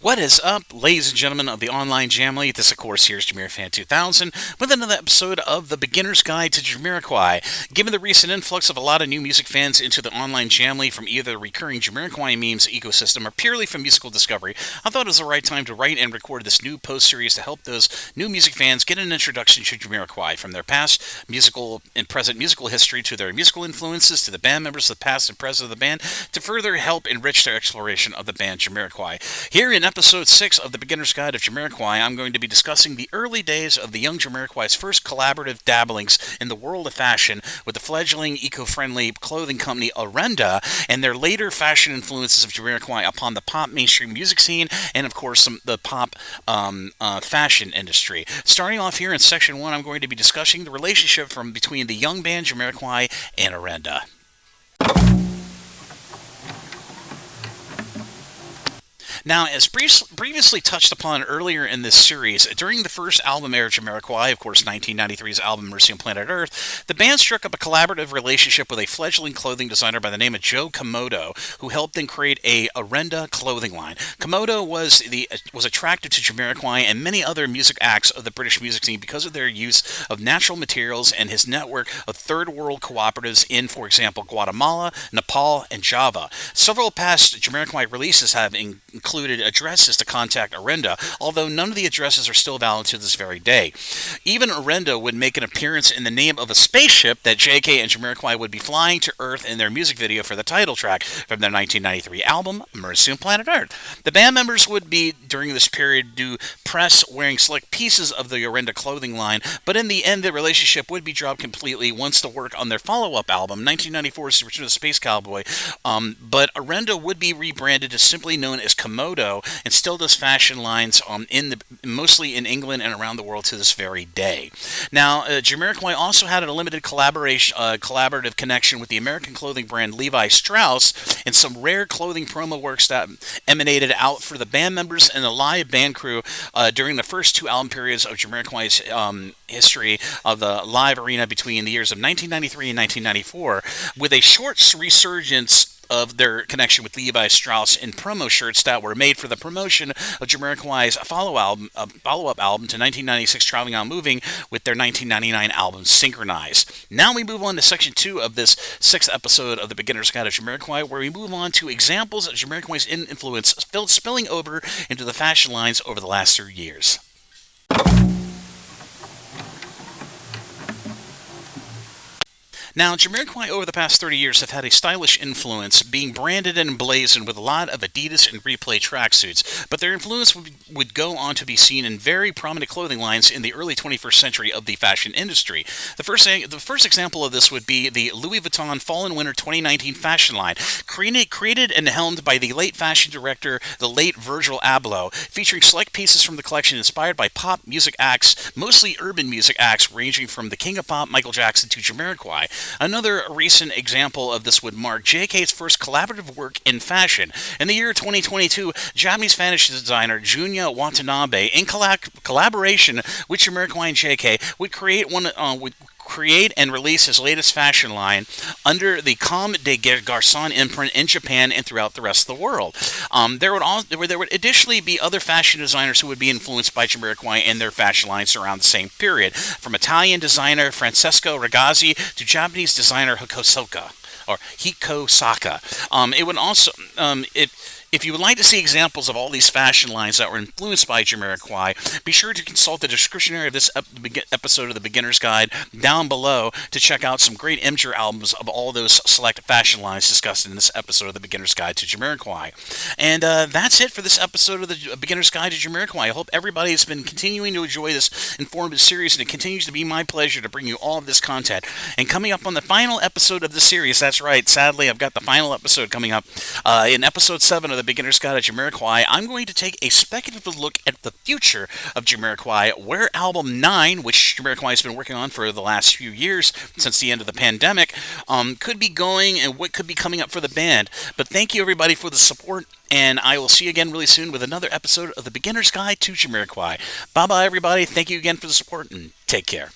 What is up, ladies and gentlemen of the online Jamily? This, of course, here is JamirFan2000 with another episode of The Beginner's Guide to Jamiroquai. Given the recent influx of a lot of new music fans into the online Jamily from either the recurring Jamiroquai memes ecosystem or purely from musical discovery, I thought it was the right time to write and record this new post-series to help those new music fans get an introduction to Jamiroquai, from their past musical and present musical history to their musical influences to the band members, the past and present of the band, to further help enrich their exploration of the band Jamiroquai. Here in Episode 6 of The Beginner's Guide of Jamiroquai, I'm going to be discussing the early days of the young Jamiroquai's first collaborative dabblings in the world of fashion with the fledgling eco-friendly clothing company ORENDA and their later fashion influences of Jamiroquai upon the pop mainstream music scene and, of course, the pop fashion industry. Starting off here in Section 1, I'm going to be discussing the relationship between the young band Jamiroquai and ORENDA. Now, as previously touched upon earlier in this series, during the first album era of Jamiroquai, of course 1993's album Mercy on Planet Earth, the band struck up a collaborative relationship with a fledgling clothing designer by the name of Joe Komodo, who helped them create a ORENDA clothing line. Komodo was attracted to Jamiroquai and many other music acts of the British music scene because of their use of natural materials and his network of third world cooperatives in, for example, Guatemala, Nepal, and Java. Several past Jamiroquai releases have included addresses to contact ORENDA, although none of the addresses are still valid to this very day. Even ORENDA would make an appearance in the name of a spaceship that JK and Jamiroquai would be flying to Earth in their music video for the title track from their 1993 album, Mercy on Planet Earth. The band members would be, during this period, do press wearing select pieces of the ORENDA clothing line, but in the end, the relationship would be dropped completely once the work on their follow-up album, 1994's Return of the Space Cowboy, but ORENDA would be rebranded as simply known as Komodo and still does fashion lines mostly in England and around the world to this very day. Now, Jamiroquai also had a limited collaborative connection with the American clothing brand Levi Strauss and some rare clothing promo works that emanated out for the band members and the live band crew during the first two album periods of Jamiroquai's history of the live arena between the years of 1993 and 1994, with a short resurgence of their connection with Levi Strauss in promo shirts that were made for the promotion of Jamiroquai's follow-up album to 1996 Traveling On Moving with their 1999 album Synchronized. Now we move on to Section 2 of this sixth episode of The Beginner's Guide of Jamiroquai, where we move on to examples of Jamiroquai's influence spilling over into the fashion lines over the last 3 years. Now, Jamiroquai over the past 30 years have had a stylish influence, being branded and emblazoned with a lot of Adidas and Replay tracksuits, but their influence would go on to be seen in very prominent clothing lines in the early 21st century of the fashion industry. The first example of this would be the Louis Vuitton Fall and Winter 2019 fashion line, created and helmed by the late fashion director, the late Virgil Abloh, featuring select pieces from the collection inspired by pop music acts, mostly urban music acts ranging from the King of Pop, Michael Jackson, to Jamiroquai. Another recent example of this would mark JK's first collaborative work in fashion. In the year 2022, Japanese fashion designer Junya Watanabe, in collaboration with Jamiroquai and JK, would create and release his latest fashion line under the Comme des Garçons imprint in Japan and throughout the rest of the world. There would additionally be other fashion designers who would be influenced by Jamiroquai and their fashion lines around the same period, from Italian designer Francesco Ragazzi to Japanese designer Hikosaka. It would also If you would like to see examples of all these fashion lines that were influenced by Jamiroquai, be sure to consult the description area of this episode of The Beginner's Guide down below to check out some great IMGUR albums of all those select fashion lines discussed in this episode of The Beginner's Guide to Jamiroquai. And that's it for this episode of The Beginner's Guide to Jamiroquai. I hope everybody has been continuing to enjoy this informative series, and it continues to be my pleasure to bring you all of this content. And coming up on the final episode of the series, that's right, sadly, I've got the final episode coming up in Episode 7 of The Beginner's Guide to Jamiroquai. I'm going to take a speculative look at the future of Jamiroquai, where Album 9, which Jamiroquai has been working on for the last few years since the end of the pandemic, could be going and what could be coming up for the band. But thank you, everybody, for the support, and I will see you again really soon with another episode of The Beginner's Guide to Jamiroquai. Bye-bye, everybody. Thank you again for the support, and take care.